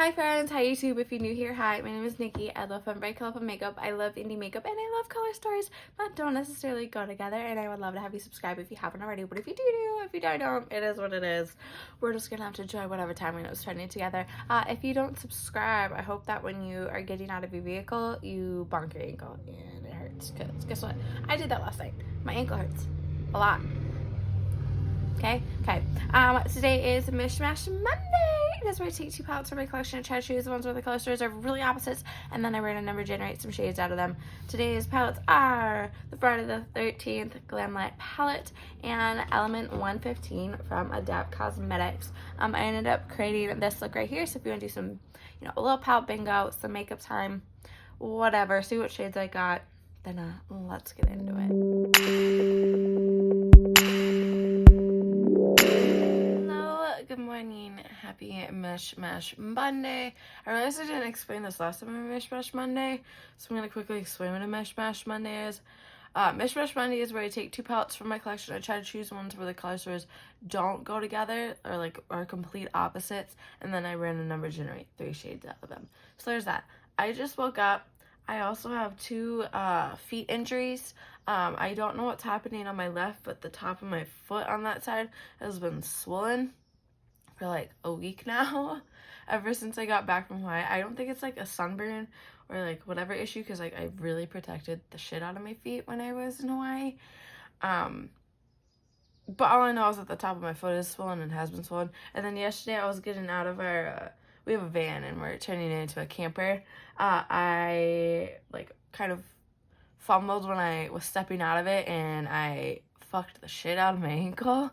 Hi friends, hi YouTube. If you're new here, hi, my name is Nikki. I love fun, bright, colorful makeup. I love indie makeup and I love color stories that don't necessarily go together, and I would love to have you subscribe if you haven't already. But if you do, if you don't, it is what it is. We're just gonna have to enjoy whatever time we know is trending together. If you don't subscribe, I hope that when you are getting out of your vehicle, you bonk your ankle and it hurts. Because guess what? I did that last night. My ankle hurts a lot. Okay. Today is Mishmash Monday. It is where I take 2 palettes from my collection and try to choose the ones where the color stories are really opposites, and then I random number generate some shades out of them. Today's palettes are the Friday the 13th Glamlite palette and Element 115 from Adept Cosmetics. I ended up creating this look right here, so if you want to do some, a little palette bingo, some makeup time, whatever, see what shades I got, then let's get into it. Good morning, happy Mishmash Monday. I realized I didn't explain this last time on Mishmash Monday, so I'm going to quickly explain what a Mishmash Monday is. Mishmash Monday is where I take 2 palettes from my collection. I try to choose ones where the color stories don't go together or are complete opposites, and then I random number generate 3 shades out of them. So there's that. I just woke up. I also have 2 feet injuries. I don't know what's happening on my left, but the top of my foot on that side has been swollen for like a week now, ever since I got back from Hawaii. I don't think it's like a sunburn or like whatever issue, because like I really protected the shit out of my feet when I was in Hawaii. But all I know is that the top of my foot is swollen and has been swollen. And then yesterday I was getting out of our we have a van and we're turning it into a camper. I like kind of fumbled when I was stepping out of it and I fucked the shit out of my ankle.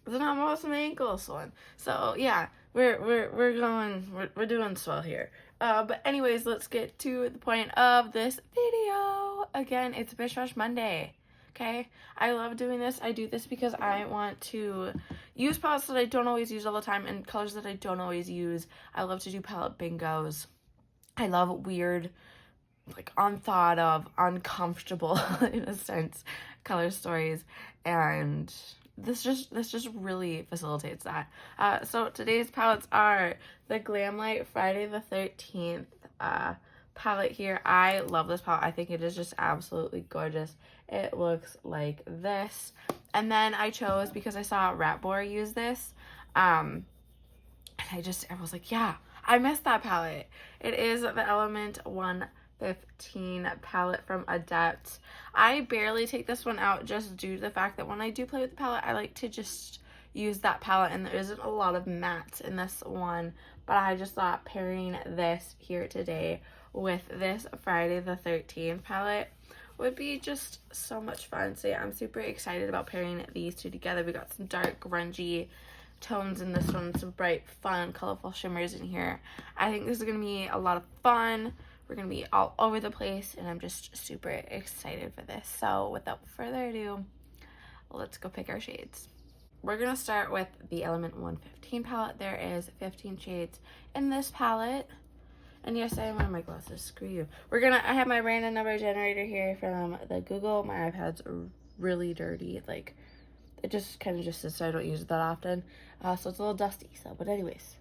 Then almost my ankle is swollen. So yeah, we're doing swell here. But anyways, let's get to the point of this video. Again, it's Mishmash Monday. Okay, I love doing this. I do this because I want to use palettes that I don't always use all the time and colors that I don't always use. I love to do palette bingos. I love weird, like unthought of, uncomfortable in a sense, color stories, and this just really facilitates that. So today's palettes are the Glamlite Friday the 13th palette here. I love this palette. I think it is just absolutely gorgeous. It looks like this. And then I chose, because I saw Ratbor use this, and I was like, yeah, I missed that palette. It is the Element 115 palette from Adept. I barely take this one out just due to the fact that when I do play with the palette, I like to just use that palette, and there isn't a lot of mattes in this one, but I just thought pairing this here today with this Friday the 13th palette would be just so much fun. So yeah, I'm super excited about pairing these 2 together. We got some dark, grungy tones in this one, some bright, fun, colorful shimmers in here. I think this is going to be a lot of fun. We're going to be all over the place, and I'm just super excited for this. So without further ado, let's go pick our shades. We're going to start with the Element 115 palette. There is 15 shades in this palette. And yes, I am wearing my glasses. Screw you. I have my random number generator here from the Google. My iPad's really dirty. Like, it just kind of just sits there. I don't use it that often. So it's a little dusty. But anyways.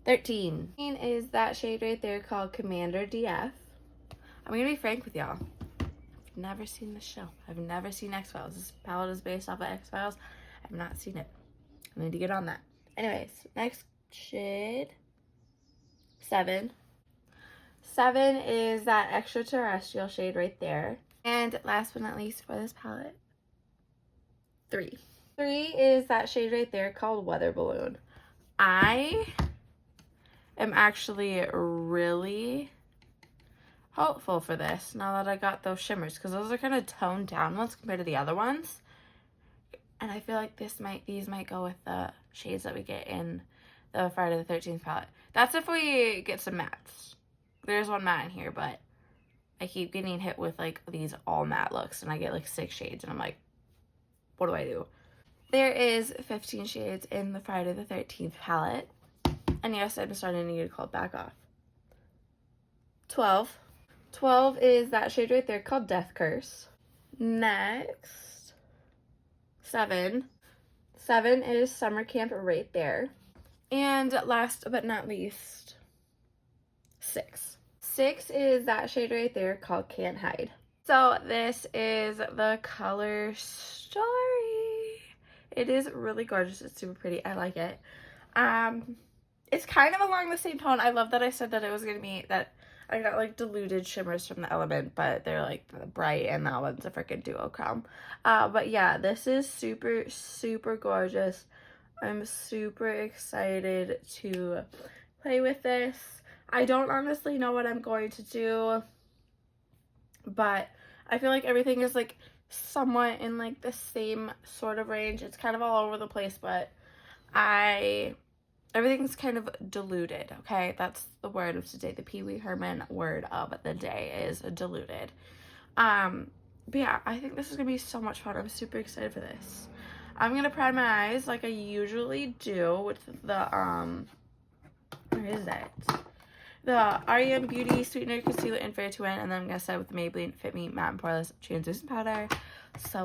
13 is that shade right there called Commander DF. I'm going to be frank with y'all. I've never seen this show. I've never seen X-Files. This palette is based off of X-Files. I've not seen it. I need to get on that. Anyways, next shade. 7 is that extraterrestrial shade right there. And last but not least for this palette, 3 is that shade right there called Weather Balloon. I am actually really hopeful for this now that I got those shimmers, because those are kind of toned down ones compared to the other ones, and I feel like these might go with the shades that we get in the Friday the 13th palette. That's if we get some mattes. There's one matte in here, but I keep getting hit with like these all matte looks, and I get like 6 shades, and I'm like, what do I do? There is 15 shades in the Friday the 13th palette, and yes, I'm starting to get called back off. 12 is that shade right there called Death Curse. Next, 7 is Summer Camp right there. And last but not least, 6. 6 is that shade right there called Can't Hide. So this is the color Story. It is really gorgeous. It's super pretty. I like it. It's kind of along the same tone. I love that I said that it was going to be that I got like diluted shimmers from the Element, but they're like bright, and that one's a freaking duochrome. But yeah, this is super, super gorgeous. I'm super excited to play with this. I don't honestly know what I'm going to do, but I feel like everything is like somewhat in like the same sort of range. It's kind of all over the place, but everything's kind of diluted, okay? That's the word of today. The Pee Wee Herman word of the day is diluted. But yeah, I think this is gonna be so much fun. I'm super excited for this. I'm gonna prime my eyes like I usually do with the where is it? The REM Beauty Sweetener Concealer in Fair to Win, and then I'm gonna set with the Maybelline Fit Me Matte and Poreless Translucent Powder. So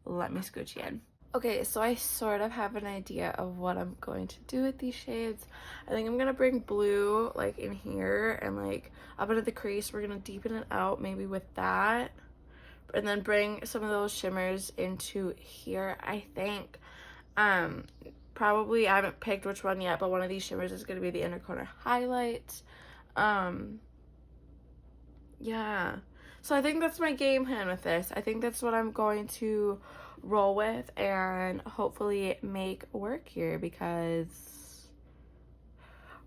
let me scooch you in. Okay, so I sort of have an idea of what I'm going to do with these shades. I think I'm gonna bring blue like in here and like up into the crease. We're gonna deepen it out maybe with that, and then bring some of those shimmers into here. I think probably, I haven't picked which one yet, but one of these shimmers is gonna be the inner corner highlight. Yeah, so I think that's my game plan with this. I think that's what I'm going to roll with and hopefully make work here, because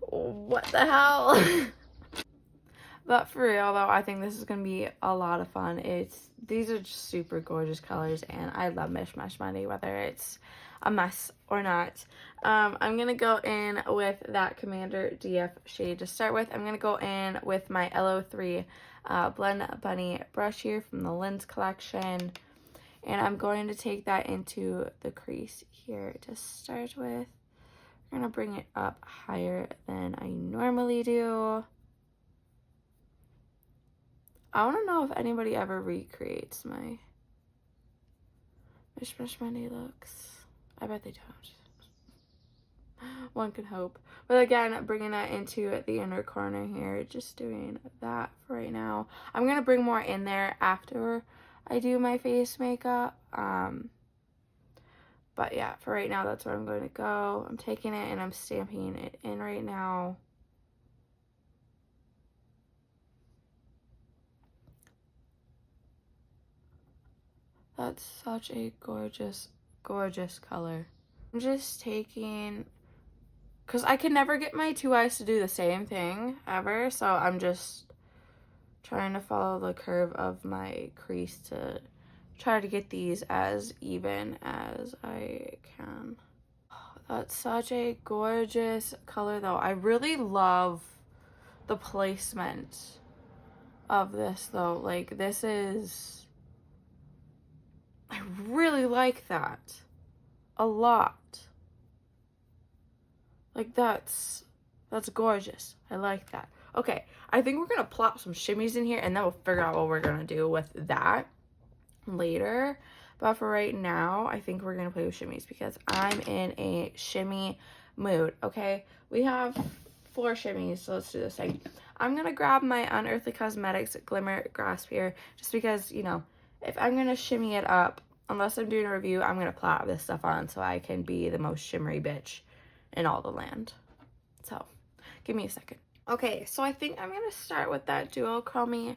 what the hell. But for real though, I think this is gonna be a lot of fun. These are just super gorgeous colors, and I love Mishmash Money, whether it's a mess or not. I'm gonna go in with that Commander DF shade to start with. I'm gonna go in with my LO3 Blend Bunny brush here from the Lens collection, and I'm going to take that into the crease here to start with. I'm gonna bring it up higher than I normally do. I want to know if anybody ever recreates my Mishmash Money looks. I bet they don't. One could hope. But again, bringing that into the inner corner here, just doing that for right now. I'm going to bring more in there after I do my face makeup. But yeah, for right now, that's where I'm going to go. I'm taking it and I'm stamping it in right now. That's such a gorgeous, gorgeous color. I'm just taking, because I can never get my two eyes to do the same thing ever, so I'm just trying to follow the curve of my crease to try to get these as even as I can. That's such a gorgeous color though. I really love the placement of this though. Like, this is, I really like that a lot. Like, that's gorgeous. I like that. Okay, I think we're gonna plop some shimmies in here, and then we'll figure out what we're gonna do with that later. But for right now, I think we're gonna play with shimmies because I'm in a shimmy mood. Okay, we have 4 shimmies, so let's do this thing. I'm gonna grab my Unearthly Cosmetics Glimmer Grasp here, just because, you know, if I'm gonna shimmy it up, unless I'm doing a review, I'm gonna plop this stuff on so I can be the most shimmery bitch in all the land. So give me a second. Okay, so I think I'm gonna start with that duochrome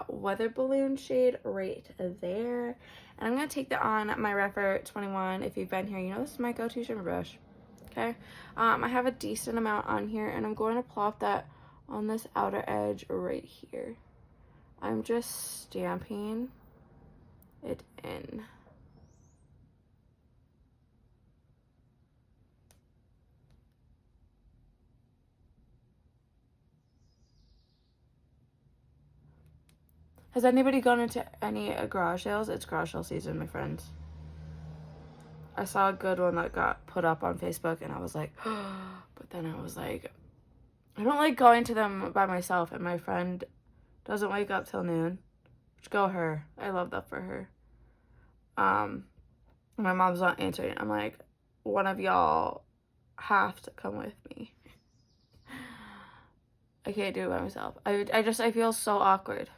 weather balloon shade right there, and I'm gonna take that on my Rephr 21. If you've been here, you know this is my go-to shimmer brush. Okay, I have a decent amount on here, and I'm going to plop that on this outer edge right here. I'm just stamping it in. Has anybody gone into any garage sales? It's garage sale season, my friends. I saw a good one that got put up on Facebook, and I was like, but then I was like, I don't like going to them by myself, and my friend doesn't wake up till noon. Which, go her. I love that for her. My mom's not answering. I'm like, one of y'all have to come with me. I can't do it by myself. I feel so awkward.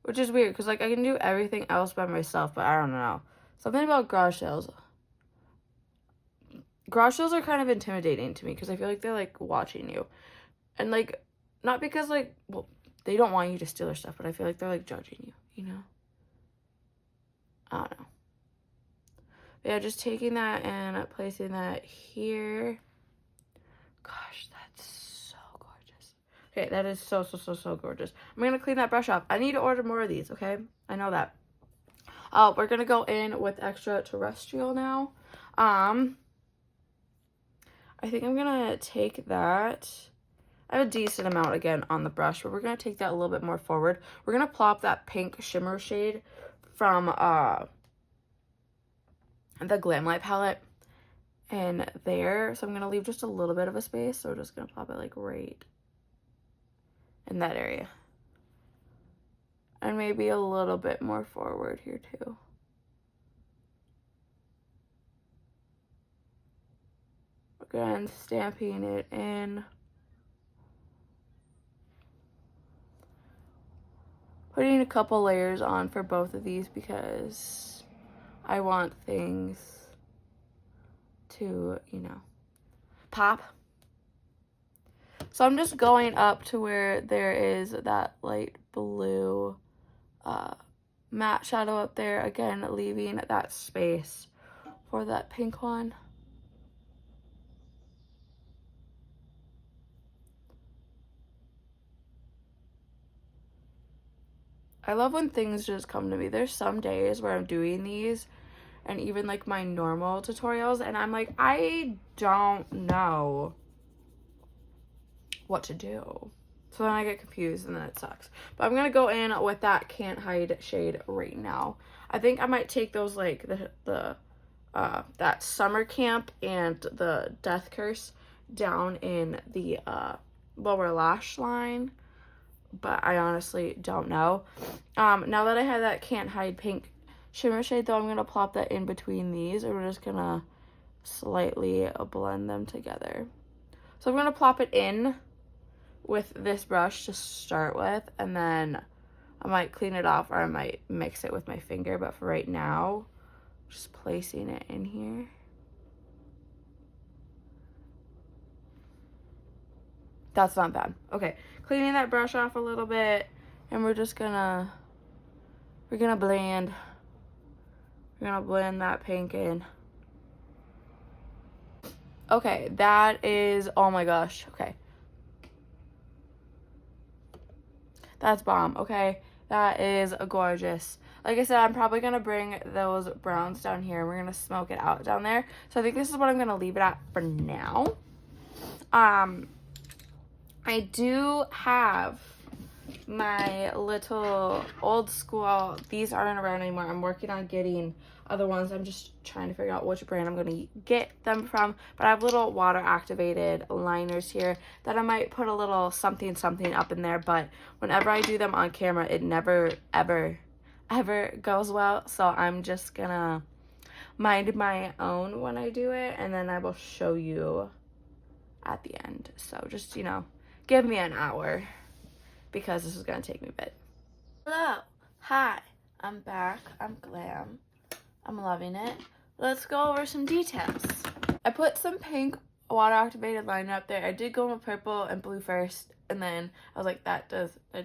Which is weird, because, like, I can do everything else by myself, but I don't know. Something about garage sales. Garage sales are kind of intimidating to me, because I feel like they're, like, watching you. And, like, not because, like, well, they don't want you to steal their stuff, but I feel like they're, like, judging you, you know? I don't know. But yeah, just taking that and placing that here. Gosh, that's so gorgeous. Okay, that is so gorgeous. I'm going to clean that brush off. I need to order more of these, okay? I know that. We're going to go in with extraterrestrial now. I think I'm going to take that. I have a decent amount again on the brush, but we're going to take that a little bit more forward. We're going to plop that pink shimmer shade from the Glamlite palette in there. So I'm going to leave just a little bit of a space. So we're just going to plop it like right in that area. And maybe a little bit more forward here too. Again, stamping it in. Putting a couple layers on for both of these because I want things to, you know, pop. So I'm just going up to where there is that light blue matte shadow up there. Again, leaving that space for that pink one. I love when things just come to me. There's some days where I'm doing these and even like my normal tutorials and I'm like, I don't know what to do. So then I get confused and then it sucks. But I'm going to go in with that Can't Hide shade right now. I think I might take those like that Summer Camp and the Death Curse down in the lower lash line. But I honestly don't know. Now that I have that Can't Hide pink shimmer shade, though, I'm going to plop that in between these. And we're just going to slightly blend them together. So I'm going to plop it in with this brush to start with. And then I might clean it off or I might mix it with my finger. But for right now, just placing it in here. That's not bad. Okay, cleaning that brush off a little bit, and we're gonna blend. We're gonna blend that pink in. Okay, that is, oh my gosh, okay. That's bomb, okay? That is gorgeous. Like I said, I'm probably gonna bring those browns down here, and we're gonna smoke it out down there. So I think this is what I'm gonna leave it at for now. I do have my little old school, these aren't around anymore. I'm working on getting other ones. I'm just trying to figure out which brand I'm going to get them from. But I have little water activated liners here that I might put a little something up in there. But whenever I do them on camera, it never, ever goes well. So I'm just going to mind my own when I do it. And then I will show you at the end. So just, you know, give me an hour because this is going to take me a bit. Hello. Hi. I'm back. I'm glam. I'm loving it. Let's go over some details. I put some pink water activated liner up there. I did go with purple and blue first, and then I was like, that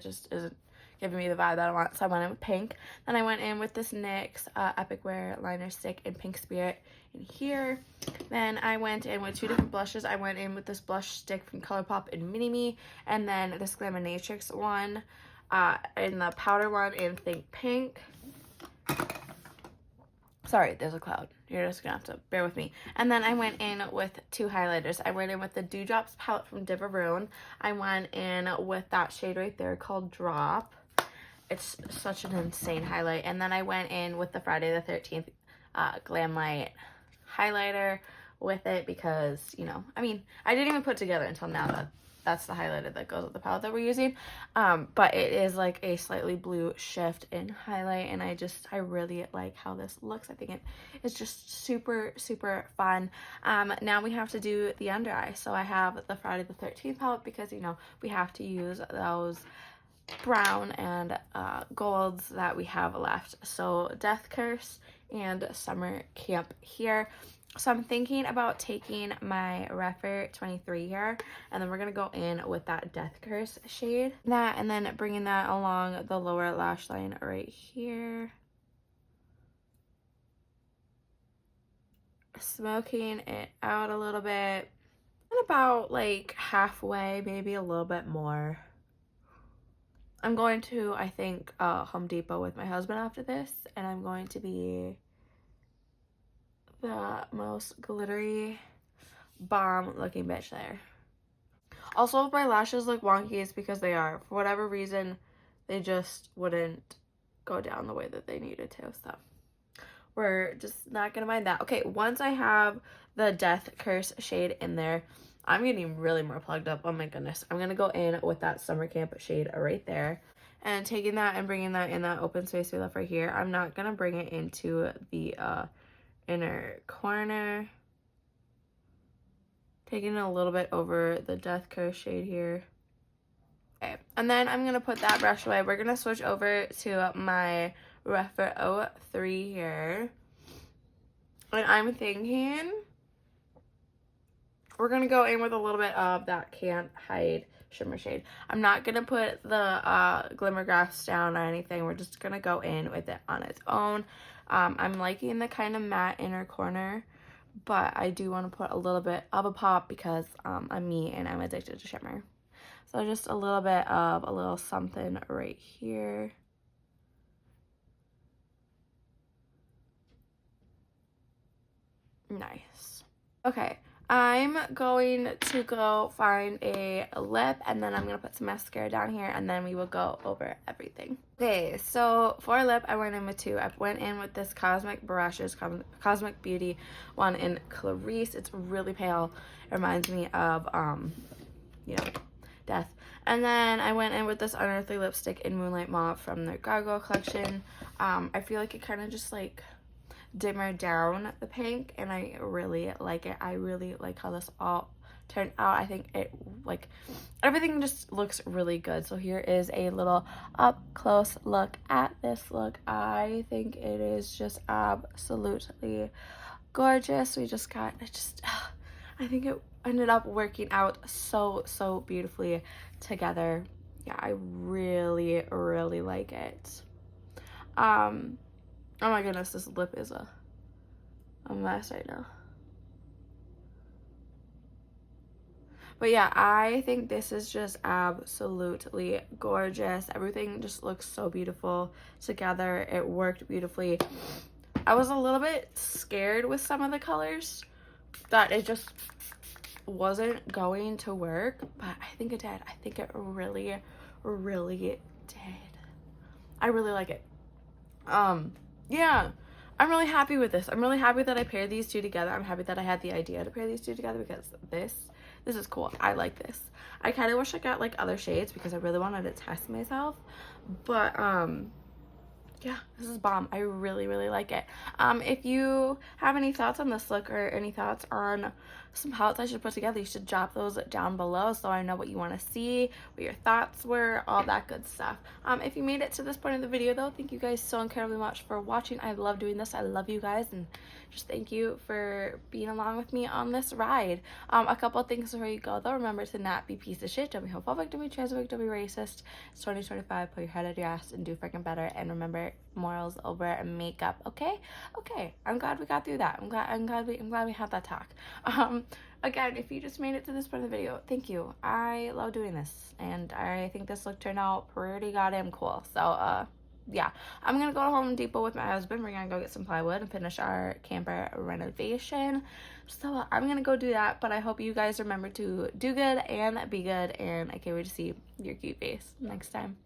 just isn't giving me the vibe that I want, so I went in with pink. Then I went in with this NYX Epic Wear liner stick in Pink Spirit in here. Then I went in with two different blushes. I went in with this blush stick from ColourPop in Mini Me, and then this Glaminatrix one in the powder one in Think Pink. Sorry, there's a cloud. You're just gonna have to bear with me. And then I went in with two highlighters. I went in with the Dewdrops palette from Divaroon. I went in with that shade right there called Drop. It's such an insane highlight. And then I went in with the Friday the 13th Glamlite highlighter with it because, you know, I mean, I didn't even put together until now that that's the highlighter that goes with the palette that we're using. But it is like a slightly blue shift in highlight, and I really like how this looks. I think it is just super, super fun. Now we have to do the under eye. So I have the Friday the 13th palette because, you know, we have to use those brown and golds that we have left. So Death Curse and Summer Camp here. So I'm thinking about taking my Rephr 23 here, and then we're gonna go in with that Death Curse shade, that, and then bringing that along the lower lash line right here, smoking it out a little bit, and about like halfway, maybe a little bit more. I'm going to, I think, Home Depot with my husband after this, and I'm going to be the most glittery bomb looking bitch there. Also, if my lashes look wonky, it's because they are. For whatever reason, they just wouldn't go down the way that they needed to, so we're just not gonna mind that. Okay, once I have the Death Curse shade in there, I'm getting really more plugged up. Oh my goodness. I'm gonna go in with that Summer Camp shade right there, and taking that and bringing that in that open space we left right here. I'm not gonna bring it into the inner corner. Taking it a little bit over the Death Curse shade here. Okay, and then I'm gonna put that brush away. We're gonna switch over to my Rephr 03 here. And I'm thinking we're gonna go in with a little bit of that Can't Hide shimmer shade. I'm not gonna put the glimmer graphs down or anything. We're just gonna go in with it on its own. I'm liking the kind of matte inner corner, but I do want to put a little bit of a pop because I'm me and I'm addicted to shimmer. So just a little bit of a little something right here. Nice. Okay, I'm going to go find a lip, and then I'm going to put some mascara down here, and then we will go over everything. Okay, so for lip, I went in with two. I went in with this Cosmic Brushes, Cosmic Beauty one in Clarice. It's really pale. It reminds me of, you know, death. And then I went in with this Unearthly lipstick in Moonlight Mauve from their Gargoyle collection. I feel like it kind of just like dimmer down the pink, and I really like it. I really like how this all turned out. I think it, like, everything just looks really good. So here is a little up close look at this look. I think it is just absolutely gorgeous. We just got I think it ended up working out so beautifully together. Yeah, I really like it. Oh my goodness, this lip is a mess right now. But yeah, I think this is just absolutely gorgeous. Everything just looks so beautiful together. It worked beautifully. I was a little bit scared with some of the colors that it just wasn't going to work, but I think it did. I think it really did. I really like it. Yeah, I'm really happy with this. I'm really happy that I paired these two together. I'm happy that I had the idea to pair these two together because this is cool. I like this. I kind of wish I got like other shades because I really wanted to test myself, but yeah, this is bomb. I really like it. If you have any thoughts on this look or any thoughts on some palettes I should put together, you should drop those down below so I know what you want to see, what your thoughts were, all that good stuff. If you made it to this point of the video though, thank you guys so incredibly much for watching. I love doing this. I love you guys, and just thank you for being along with me on this ride. A couple of things before you go though. Remember to not be piece of shit, don't be homophobic, don't be transphobic, don't be racist. It's 2025, put your head out of your ass and do freaking better, and remember, morals over makeup. Okay, I'm glad we got through that. I'm glad we had that talk. Again, if you just made it to this part of the video, thank you. I love doing this, and I think this look turned out pretty goddamn cool. So yeah, I'm gonna go to Home Depot with my husband. We're gonna go get some plywood and finish our camper renovation. So I'm gonna go do that, but I hope you guys remember to do good and be good, and I can't wait to see your cute face next time.